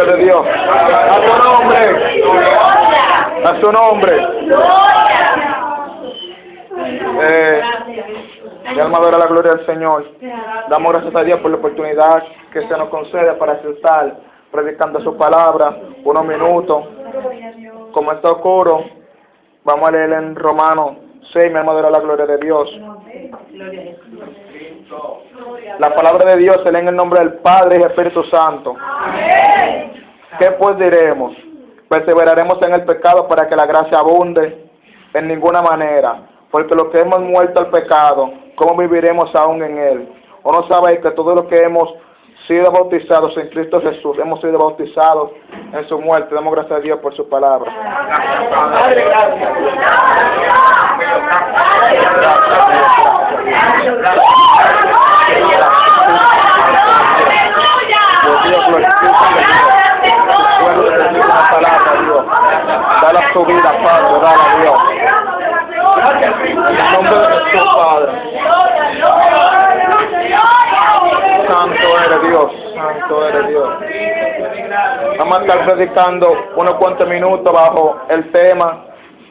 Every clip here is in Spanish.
de Dios. A su nombre. A su nombre. Mi alma adora la gloria del Señor. Damos gracias a Dios por la oportunidad que se nos concede para estar predicando su palabra unos minutos. Como está oscuro, vamos a leer en Romanos 6, mi alma adora la gloria de Dios. La palabra de Dios se lee en el nombre del Padre y del Espíritu Santo. ¿Qué pues diremos? ¿Perseveraremos en el pecado para que la gracia abunde? En ninguna manera, porque los que hemos muerto al pecado, ¿cómo viviremos aún en él? ¿O no sabéis que todos los que hemos sido bautizados en Cristo Jesús, hemos sido bautizados en su muerte? Damos gracias a Dios por su palabra. Padre, gracias. Dale su vida, Padre, dale a Dios. En el nombre de Jesús, Padre. Santo eres Dios, santo eres Dios. Vamos a estar predicando unos cuantos minutos bajo el tema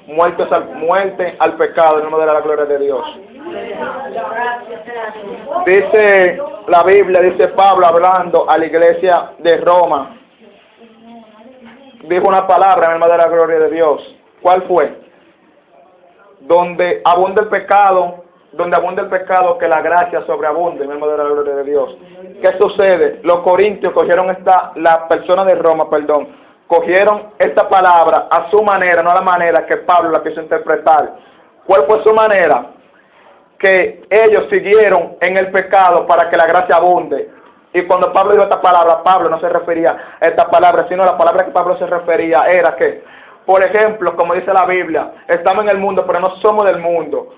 muerte al pecado, en el nombre de la gloria de Dios. Dice la Biblia, dice Pablo hablando a la iglesia de Roma. Dijo una palabra, en el nombre de la gloria de Dios. ¿Cuál fue? Donde abunda el pecado, que la gracia sobreabunde, en el nombre de la gloria de Dios. ¿Qué sucede? Los corintios cogieron la persona de Roma, cogieron esta palabra a su manera, no a la manera que Pablo la quiso interpretar. ¿Cuál fue su manera? Que ellos siguieron en el pecado para que la gracia abunde. Y cuando Pablo dijo esta palabra, Pablo no se refería a esta palabra, sino la palabra que Pablo se refería era que, por ejemplo, como dice la Biblia, estamos en el mundo, pero no somos del mundo.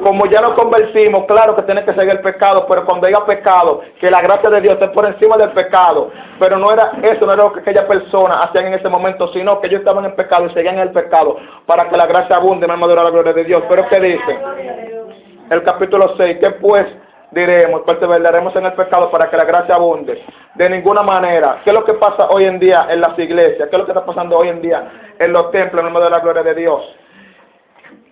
Como ya nos convertimos, claro que tiene que seguir el pecado, pero cuando haya pecado, que la gracia de Dios esté por encima del pecado. Pero no era lo que aquella persona hacían en ese momento, sino que ellos estaban en pecado y seguían en el pecado para que la gracia abunde, mi alma adora la gloria de Dios. Pero ¿qué dice? El capítulo 6, ¿qué pues diremos? Perseveraremos en el pecado para que la gracia abunde. De ninguna manera. ¿Qué es lo que pasa hoy en día en las iglesias? ¿Qué es lo que está pasando hoy en día en los templos, en el nombre de la gloria de Dios?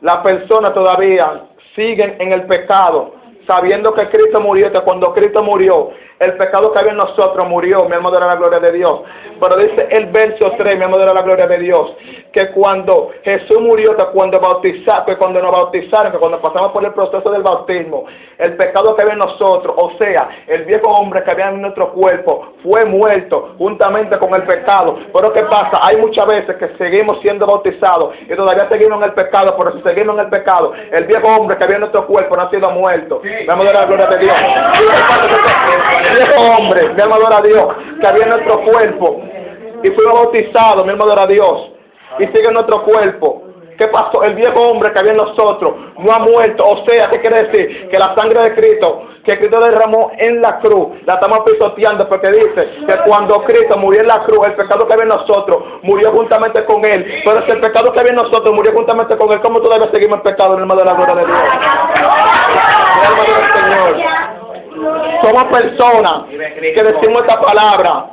Las personas todavía siguen en el pecado, sabiendo que Cristo murió, que cuando Cristo murió, el pecado que había en nosotros murió, mi alma adora la gloria de Dios. Pero dice el verso 3, mi alma adora la gloria de Dios, que cuando Jesús murió, que cuando nos bautizaron, que cuando pasamos por el proceso del bautismo, el pecado que había en nosotros, o sea, el viejo hombre que había en nuestro cuerpo, fue muerto juntamente con el pecado. Pero ¿qué pasa? Hay muchas veces que seguimos siendo bautizados y todavía seguimos en el pecado, pero si seguimos en el pecado, el viejo hombre que había en nuestro cuerpo no ha sido muerto. Mi alma adora la gloria de Dios. El viejo hombre, mi alma adora a Dios, que había en nuestro cuerpo y fuimos bautizados, mi alma adora a Dios, y sigue en nuestro cuerpo. ¿Qué pasó? El viejo hombre que había en nosotros no ha muerto. O sea, ¿qué quiere decir? Que la sangre de Cristo, que Cristo derramó en la cruz, la estamos pisoteando, porque dice que cuando Cristo murió en la cruz, el pecado que había en nosotros murió juntamente con Él. Pero si el pecado que había en nosotros murió juntamente con Él, ¿cómo todavía seguimos en pecado, en el nombre de la gloria de Dios? En el nombre del Señor. Somos personas que decimos esta palabra.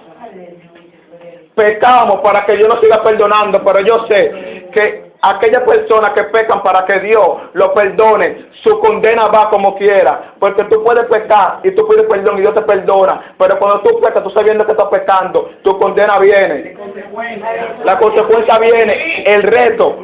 Pecamos para que Dios nos siga perdonando, pero yo sé que aquellas personas que pecan para que Dios lo perdone, su condena va como quiera, porque tú puedes pecar y tú pides perdón y Dios te perdona, pero cuando tú pecas, tú sabiendo que estás pecando, tu condena viene, la consecuencia viene, el reto,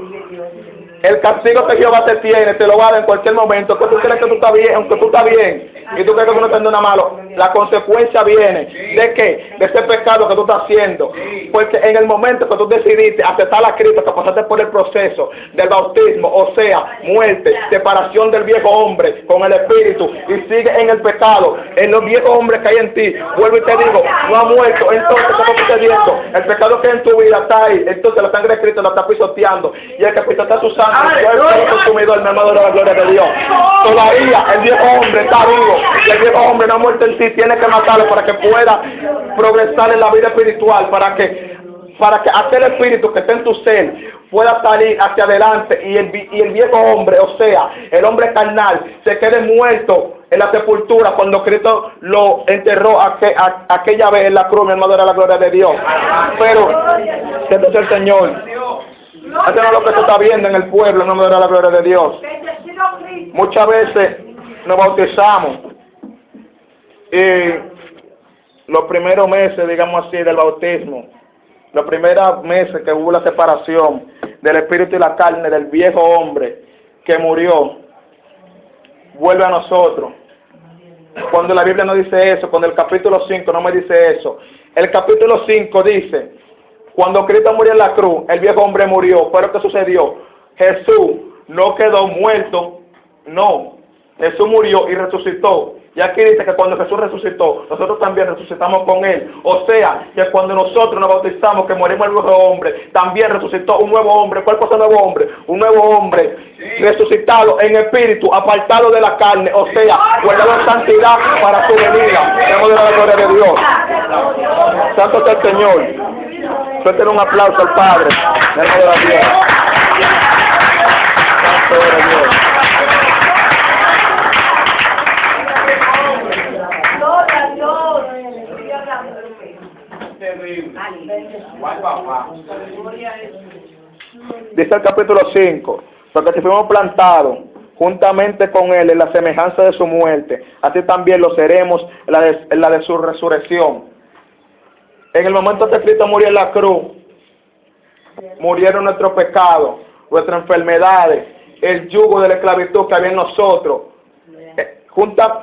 el castigo que Jehová te tiene, te lo va a dar en cualquier momento, que tú crees que tú estás bien, aunque tú estás bien, y tú crees que tú no estás haciendo nada malo, la consecuencia viene, ¿de qué? De ese pecado que tú estás haciendo, porque en el momento que tú decidiste aceptar a Cristo, que pasaste por el proceso del bautismo, o sea, muerte, separación del viejo hombre con el Espíritu, y sigue en el pecado, en los viejos hombres que hay en ti, vuelvo y te digo, no ha muerto, entonces, ¿qué está sucediendo? El pecado que hay en tu vida está ahí, entonces la sangre de Cristo la está pisoteando, y el que pisotea su sangre, el consumidor, mi hermano de la gloria de Dios. Todavía el viejo hombre está vivo y el viejo hombre no ha muerto en sí, tiene que matarlo para que pueda progresar en la vida espiritual, para que aquel espíritu que está en tu ser pueda salir hacia adelante y el viejo hombre, o sea, el hombre carnal, se quede muerto en la sepultura cuando Cristo lo enterró aquella vez en la cruz, mi hermano, era la gloria de Dios. Pero, este es el Señor. Eso no es lo que se está viendo en el pueblo, mi hermano, era la gloria de Dios. Muchas veces nos bautizamos y los primeros meses, digamos así, del bautismo, los primeros meses que hubo la separación del espíritu y la carne del viejo hombre que murió, vuelve a nosotros. Cuando la Biblia no dice eso, cuando el capítulo 5 no me dice eso. El capítulo 5 dice, cuando Cristo murió en la cruz, el viejo hombre murió. ¿Pero qué sucedió? Jesús no quedó muerto, no. Jesús murió y resucitó. Y aquí dice que cuando Jesús resucitó, nosotros también resucitamos con Él. O sea, que cuando nosotros nos bautizamos, que morimos el viejo hombre, también resucitó un nuevo hombre. ¿Cuál cosa nuevo hombre? Un nuevo hombre resucitado en espíritu, apartado de la carne. O sea, guardado en santidad para su venida. Tenemos de la gloria de Dios. Santo sea el Señor. Suelten un aplauso al Padre. Tenemos de la Dios. Santo sea Dios. Dice el capítulo 5, porque si fuimos plantados juntamente con Él en la semejanza de su muerte, así también lo seremos en la de su resurrección. En el momento que Cristo murió en la cruz, murieron nuestros pecados, nuestras enfermedades, el yugo de la esclavitud que había en nosotros.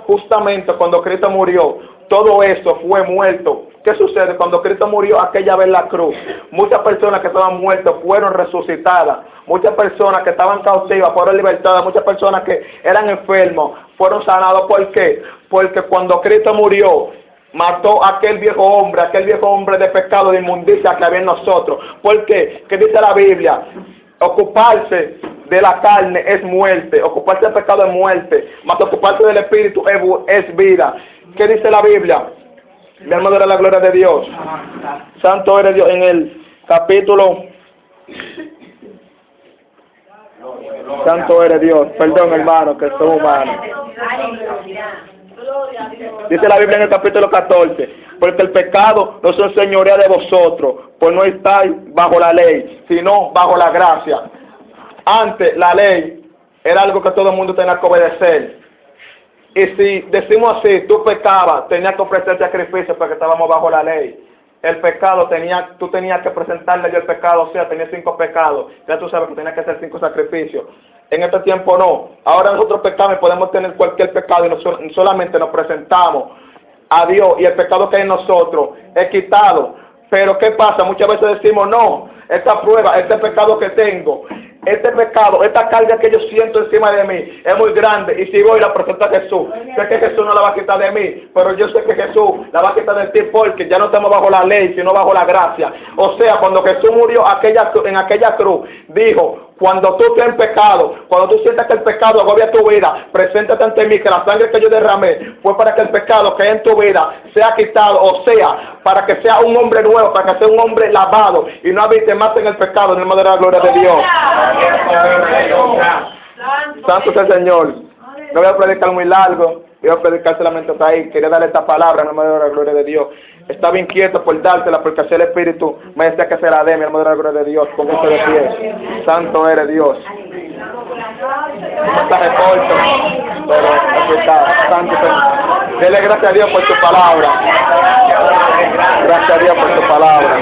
Justamente cuando Cristo murió, todo eso fue muerto. ¿Qué sucede? Cuando Cristo murió aquella vez en la cruz, muchas personas que estaban muertas fueron resucitadas, muchas personas que estaban cautivas fueron libertadas, muchas personas que eran enfermos fueron sanados. ¿Por qué? Porque cuando Cristo murió, mató a aquel viejo hombre de pecado, de inmundicia que había en nosotros. ¿Por qué? ¿Qué dice la Biblia? Ocuparse de la carne es muerte, ocuparse del pecado es muerte, mas ocuparse del espíritu es vida. ¿Qué dice la Biblia? Mi hermano, de la gloria de Dios. Santo eres Dios. En el capítulo, santo eres Dios. Perdón, hermano, que soy humano. Dice la Biblia en el capítulo 14, porque el pecado no se enseñorea de vosotros, pues no estáis bajo la ley, sino bajo la gracia. Antes la ley era algo que todo el mundo tenía que obedecer. Y si decimos así, tú pecabas, tenías que ofrecer sacrificio porque estábamos bajo la ley. El pecado, tú tenías que presentarle el pecado, o sea, tenías 5 pecados. Ya tú sabes que tenías que hacer 5 sacrificios. En este tiempo no. Ahora nosotros pecamos y podemos tener cualquier pecado y solamente nos presentamos a Dios y el pecado que hay en nosotros es quitado. Pero ¿qué pasa? Muchas veces decimos, no, esta prueba, este pecado que tengo, este pecado, esta carga que yo siento encima de mí es muy grande, y si voy y la presento a Jesús, sé que Jesús no la va a quitar de mí, pero yo sé que Jesús la va a quitar de ti, porque ya no estamos bajo la ley, sino bajo la gracia. O sea, cuando Jesús murió en aquella cruz, dijo, cuando tú estés en pecado, cuando tú sientas que el pecado agobia tu vida, preséntate ante mí, que la sangre que yo derramé fue para que el pecado que hay en tu vida sea quitado, o sea, para que sea un hombre nuevo, para que sea un hombre lavado y no habite más en el pecado, en el nombre de la gloria de Dios. Santo sea el Señor. No voy a predicar muy largo, voy a predicar solamente hasta ahí. Quería darle esta palabra en el nombre de la gloria de Dios. Estaba inquieto por dártela, porque así el Espíritu me decía que se la dé, mi hermano, de la gloria de Dios. Póngase de pie. Santo eres Dios. No está recorto, pero aquí está. Santo Señor. Dele gracias a Dios por su palabra. Gracias a Dios por su palabra.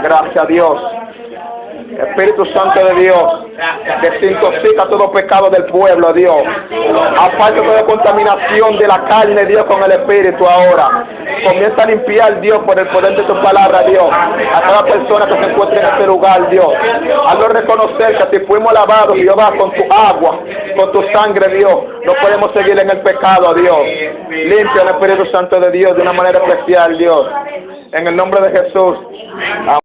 Gracias a Dios. Espíritu Santo de Dios, desintoxica todo pecado del pueblo, Dios. Aparte toda contaminación de la carne, Dios, con el Espíritu ahora. Comienza a limpiar, Dios, por el poder de tu palabra, Dios, a cada persona que se encuentre en este lugar, Dios. Hazlo reconocer que si fuimos lavados, Jehová, con tu agua, con tu sangre, Dios, no podemos seguir en el pecado, Dios. Limpia el Espíritu Santo de Dios de una manera especial, Dios. En el nombre de Jesús. Amén.